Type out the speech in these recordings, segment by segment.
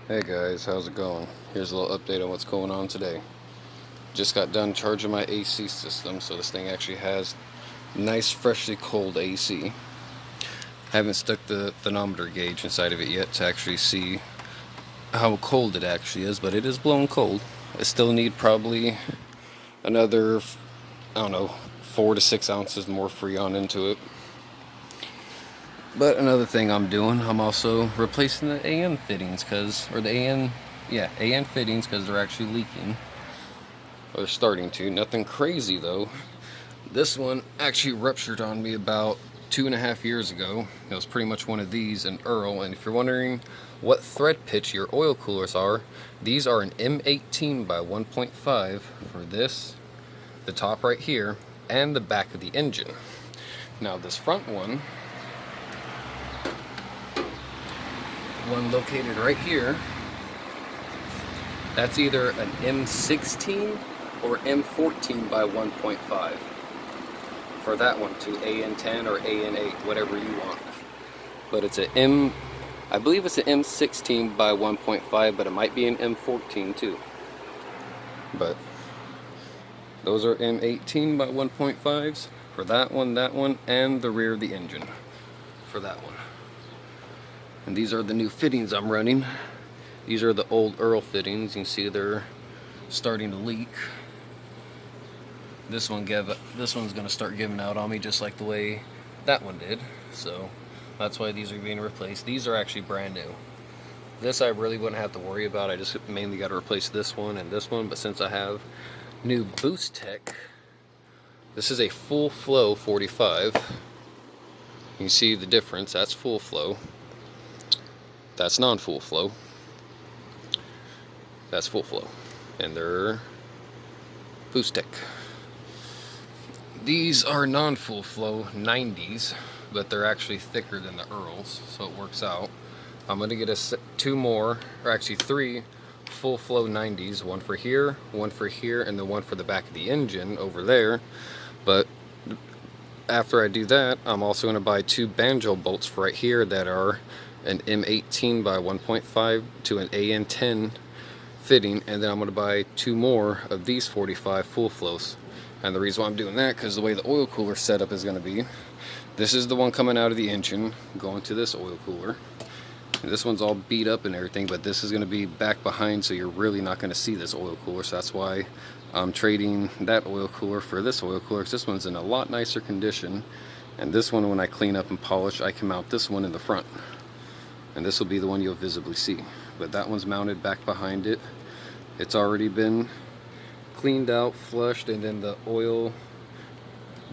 Hey guys, how's it going? Here's a little update on what's going on today. Just got done charging my AC system, so this thing actually has nice, freshly cold AC. Haven't stuck the thermometer gauge inside of it yet to actually see how cold it actually is, but it is blowing cold. I still need probably another, I don't know, 4 to 6 ounces more Freon into it. But another thing I'm doing, I'm also replacing the AN fittings, AN fittings, because they're actually leaking. Or they're starting to. Nothing crazy though. This one actually ruptured on me about 2.5 years ago. It was pretty much one of these, an Earl. And if you're wondering what thread pitch your oil coolers are, these are an M18 by 1.5 for this, the top right here, and the back of the engine. Now this front one located right here, that's either an M16 or M14 by 1.5 for that one, to AN10 or AN8, whatever you want. But it's I believe it's an M16 by 1.5, but it might be an M14 too. But those are M18 by 1.5s for that one, and the rear of the engine for that one. And these are the new fittings I'm running. These are the old Earl fittings. You can see they're starting to leak. This one's gonna start giving out on me just like the way that one did. So that's why these are being replaced. These are actually brand new. This I really wouldn't have to worry about. I just mainly got to replace this one and this one. But since I have new boostTec, this is a full flow 45. You can see the difference. That's full flow. That's non-full flow. That's full flow. And they're boostTec. These are non-full flow 90s, but they're actually thicker than the Earls, so it works out. I'm going to get three full flow 90s, one for here, and then one for the back of the engine over there. But after I do that, I'm also going to buy 2 banjo bolts for right here that are an M18 by 1.5 to an AN10 fitting, and then I'm going to buy 2 more of these 45 full flows. And the reason why I'm doing that, because the way the oil cooler setup is going to be, this is the one coming out of the engine going to this oil cooler. And this one's all beat up and everything, but this is going to be back behind, so you're really not going to see this oil cooler. So that's why I'm trading that oil cooler for this oil cooler, because this one's in a lot nicer condition. And this one, when I clean up and polish, I can mount this one in the front. And this will be the one you'll visibly see. But that one's mounted back behind it. It's already been cleaned out, flushed, and then the oil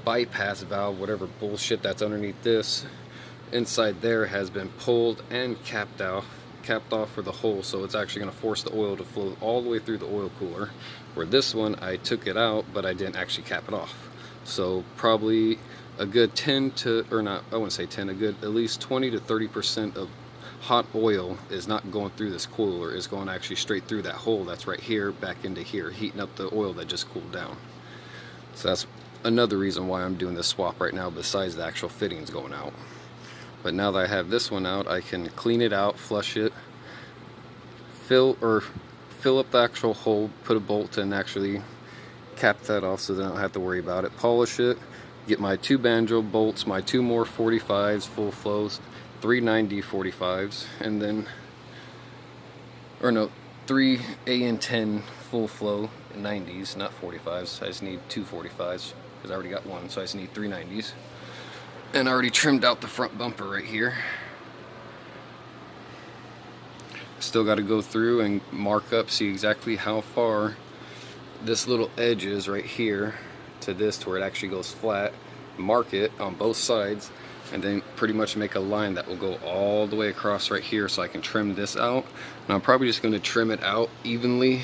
bypass valve, whatever bullshit that's underneath this, inside there has been pulled and capped off for the hole, so it's actually going to force the oil to flow all the way through the oil cooler. Where this one, I took it out, but I didn't actually cap it off. So probably a good 10 to, or not, I wouldn't say 10, a good at least 20 to 30% of hot oil is not going through this cooler, is going actually straight through that hole that's right here back into here, heating up the oil that just cooled down. So that's another reason why I'm doing this swap right now, besides the actual fittings going out. But now that I have this one out, I can clean it out, flush it, fill up the actual hole, put a bolt and actually cap that off so that I don't have to worry about it, polish it, get my 2 banjo bolts, my 2 more 45s full flows, 3 90 45s, and then, 3 AN10 full flow 90s, not 45s. I just need 2 45s because I already got one, so I just need 3 90s. And I already trimmed out the front bumper right here. Still got to go through and mark up, see exactly how far this little edge is right here to this, to where it actually goes flat. Mark it on both sides, and then pretty much make a line that will go all the way across right here, so I can trim this out. And I'm probably just going to trim it out evenly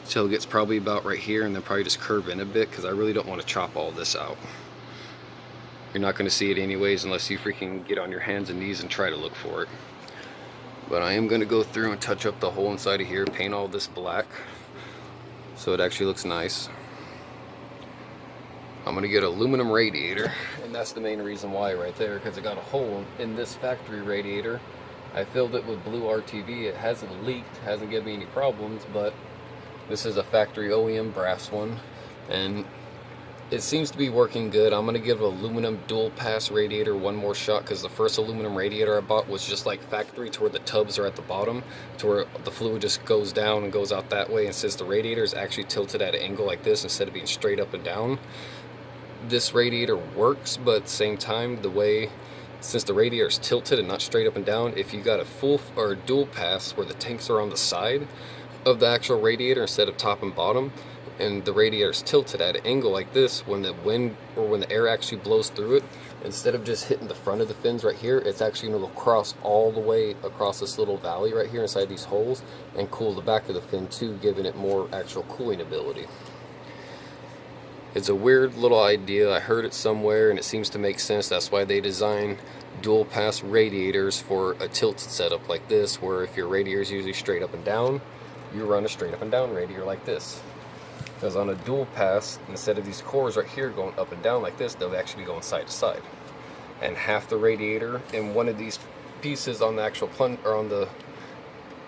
till it gets probably about right here, and then probably just curve in a bit, because I really don't want to chop all this out. You're not going to see it anyways unless you freaking get on your hands and knees and try to look for it. But I am going to go through and touch up the whole inside of here, paint all this black so it actually looks nice. I'm going to get an aluminum radiator, and that's the main reason why right there, because it got a hole in this factory radiator I filled it with blue RTV. It hasn't leaked, hasn't given me any problems, but this is a factory OEM brass one, and it seems to be working good. I'm going to give an aluminum dual pass radiator one more shot, because the first aluminum radiator I bought was just like factory, to where the tubs are at the bottom, to where the fluid just goes down and goes out that way, and since the radiator is actually tilted at an angle like this instead of being straight up and down, this radiator works. But at the same time, the way, since the radiator is tilted and not straight up and down, if you got a full or dual pass where the tanks are on the side of the actual radiator instead of top and bottom, and the radiator is tilted at an angle like this, when the wind or when the air actually blows through it, instead of just hitting the front of the fins right here, it's actually going to go cross all the way across this little valley right here inside these holes and cool the back of the fin too, giving it more actual cooling ability. It's a weird little idea. I heard it somewhere and it seems to make sense. That's why they design dual pass radiators for a tilted setup like this, where if your radiator is usually straight up and down, you run a straight up and down radiator like this. Because on a dual pass, instead of these cores right here going up and down like this, they'll actually be going side to side. And half the radiator in one of these pieces on the actual plunge, or on the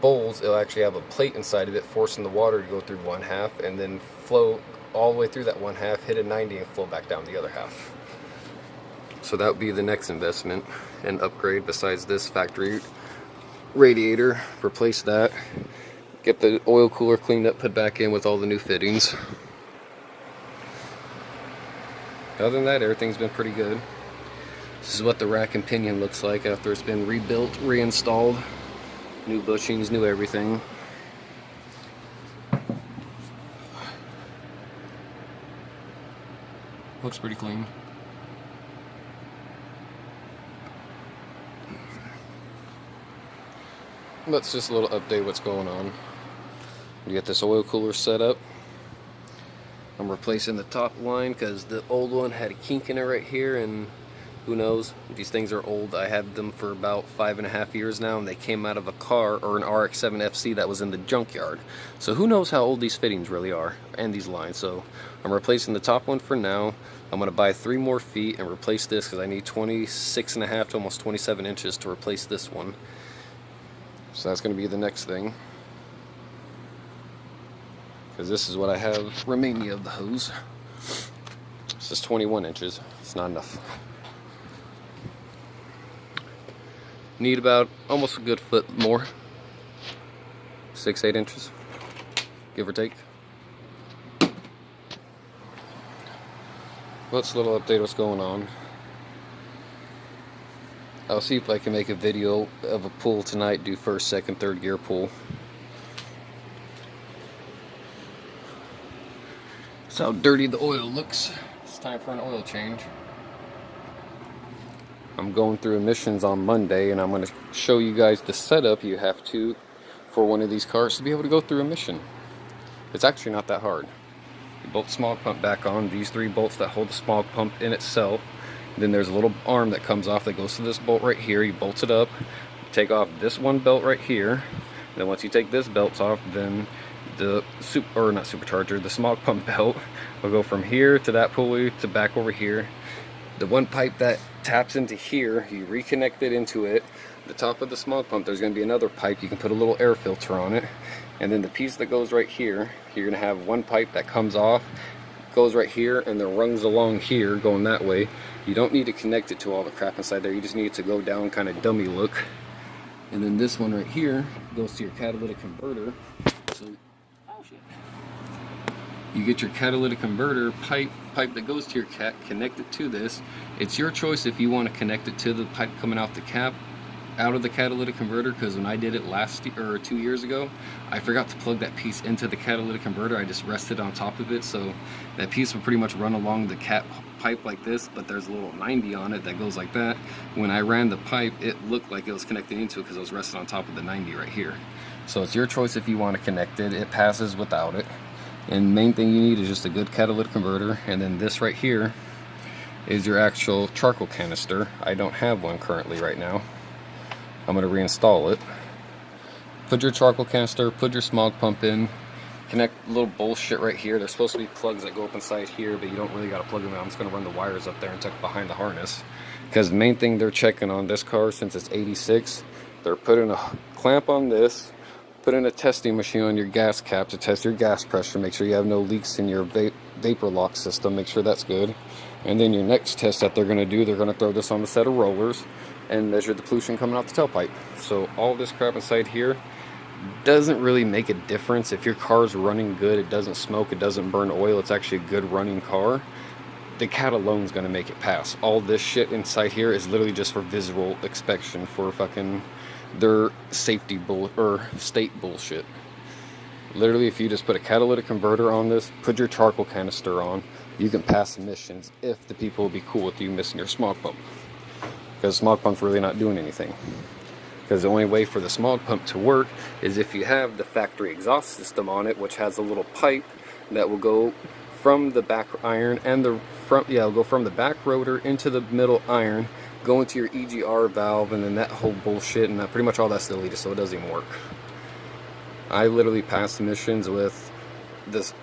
bowls, it'll actually have a plate inside of it, forcing the water to go through one half and then flow all the way through that one half, hit a 90 and flow back down the other half. So that would be the next investment and upgrade besides this factory radiator. Replace that, get the oil cooler cleaned up, put back in with all the new fittings. Other than that, everything's been pretty good. This is what the rack and pinion looks like after it's been rebuilt, reinstalled. New bushings, new everything. Looks pretty clean. That's just a little update what's going on. You get this oil cooler set up. I'm replacing the top line because the old one had a kink in it right here, and who knows, these things are old. I had them for about 5.5 years now, and they came out of a car, or an RX7 FC that was in the junkyard. So who knows how old these fittings really are, and these lines. So I'm replacing the top one for now. I'm going to buy 3 more feet and replace this, because I need 26.5 to almost 27 inches to replace this one. So that's going to be the next thing, because this is what I have remaining of the hose. This is 21 inches. It's not enough. Need about almost a good foot more. 6-8 inches, give or take. Let's a little update what's going on. I'll see if I can make a video of a pull tonight, do first, second, third gear pull. That's how dirty the oil looks. It's time for an oil change. I'm going through emissions on Monday, and I'm going to show you guys the setup you have to for one of these cars to be able to go through emission. It's actually not that hard. You bolt the smog pump back on, these 3 bolts that hold the smog pump in itself. Then there's a little arm that comes off that goes to this bolt right here. You bolt it up, take off this one belt right here. Then once you take this belt off, then the the smog pump belt will go from here to that pulley to back over here. The one pipe that taps into here, you reconnect it into it. The top of the smog pump, there's going to be another pipe. You can put a little air filter on it. And then the piece that goes right here, you're going to have one pipe that comes off, goes right here, and then runs along here going that way. You don't need to connect it to all the crap inside there. You just need it to go down kind of dummy look. And then this one right here goes to your catalytic converter. So, oh shit. You get your catalytic converter pipe that goes to your cat, connect it to this. It's your choice if you want to connect it to the pipe coming out the cap, out of the catalytic converter, because when I did it last year, or 2 years ago, I forgot to plug that piece into the catalytic converter. I just rested on top of it, so that piece will pretty much run along the cat pipe like this, but there's a little 90 on it that goes like that. When I ran the pipe, it looked like it was connected into it because it was rested on top of the 90 right here. So it's your choice if you want to connect it. It passes without it. And main thing you need is just a good catalytic converter. And then this right here is your actual charcoal canister. I don't have one currently right now. I'm going to reinstall it. Put your charcoal canister, put your smog pump in, connect a little bullshit right here. There's supposed to be plugs that go up inside here, but you don't really got to plug them in. I'm just going to run the wires up there and tuck behind the harness. Because the main thing they're checking on this car, since it's 86, They're putting a clamp on this, putting a testing machine on your gas cap to test your gas pressure, make sure you have no leaks in your vapor lock system, make sure that's good. And then your next test that they're going to do, they're going to throw this on the set of rollers and measure the pollution coming out the tailpipe. So all this crap inside here doesn't really make a difference. If your car's running good, it doesn't smoke, it doesn't burn oil, it's actually a good running car, the cat alone is going to make it pass. All this shit inside here is literally just for visual inspection, for fucking their safety state bullshit. Literally, if you just put a catalytic converter on this, put your charcoal canister on, you can pass emissions if the people will be cool with you missing your smog pump. Because smog pump's really not doing anything. Because the only way for the smog pump to work is if you have the factory exhaust system on it, which has a little pipe that will go from the back iron and the front, it'll go from the back rotor into the middle iron, go into your EGR valve, and then that whole bullshit, and pretty much all that's deleted, so it doesn't even work. I literally passed emissions with this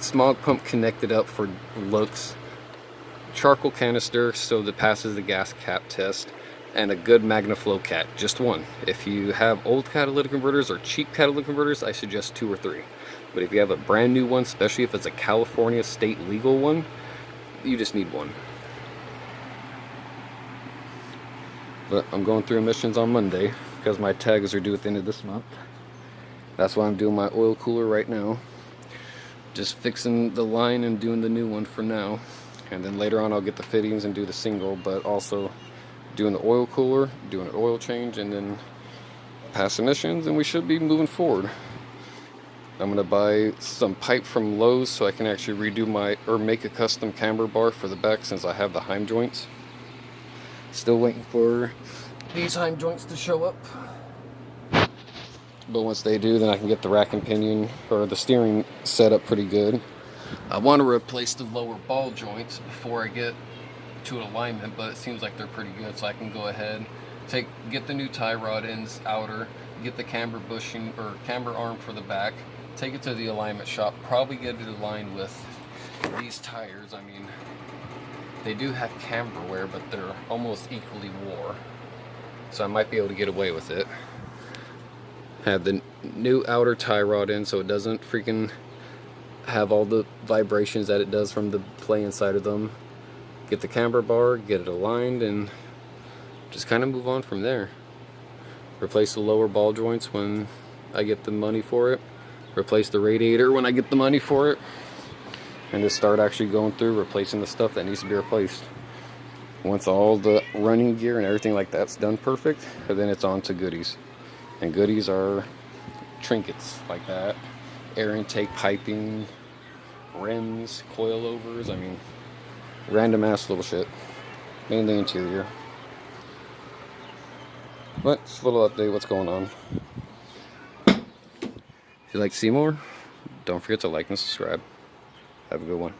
smog pump connected up for looks, charcoal canister so that passes the gas cap test, and a good MagnaFlow cat, just one. If you have old catalytic converters or cheap catalytic converters, I suggest 2 or 3. But if you have a brand new one, especially if it's a California state legal one, you just need one. But I'm going through emissions on Monday because my tags are due at the end of this month. That's why I'm doing my oil cooler right now. Just fixing the line and doing the new one for now. And then later on I'll get the fittings and do the single, but also doing the oil cooler, doing an oil change, and then pass emissions, and we should be moving forward. I'm going to buy some pipe from Lowe's so I can actually redo make a custom camber bar for the back since I have the Heim joints. Still waiting for these Heim joints to show up. But once they do, then I can get the rack and pinion, or the steering set up pretty good. I want to replace the lower ball joints before I get to alignment, but it seems like they're pretty good, so I can go ahead, get the new tie rod ends outer, get the camber bushing or camber arm for the back, take it to the alignment shop, probably get it aligned with these tires. I mean, they do have camber wear, but they're almost equally wore, so I might be able to get away with it. Have the new outer tie rod in so it doesn't freaking have all the vibrations that it does from the play inside of them. Get the camber bar, get it aligned, and just kind of move on from there. Replace the lower ball joints when I get the money for it. Replace the radiator when I get the money for it. And just start actually going through replacing the stuff that needs to be replaced. Once all the running gear and everything like that's done perfect, then it's on to goodies. And goodies are trinkets like that, air intake piping, rims, coilovers, I mean, random ass little shit. Mainly interior. But it's a little update what's going on. If you'd like to see more, don't forget to like and subscribe. Have a good one.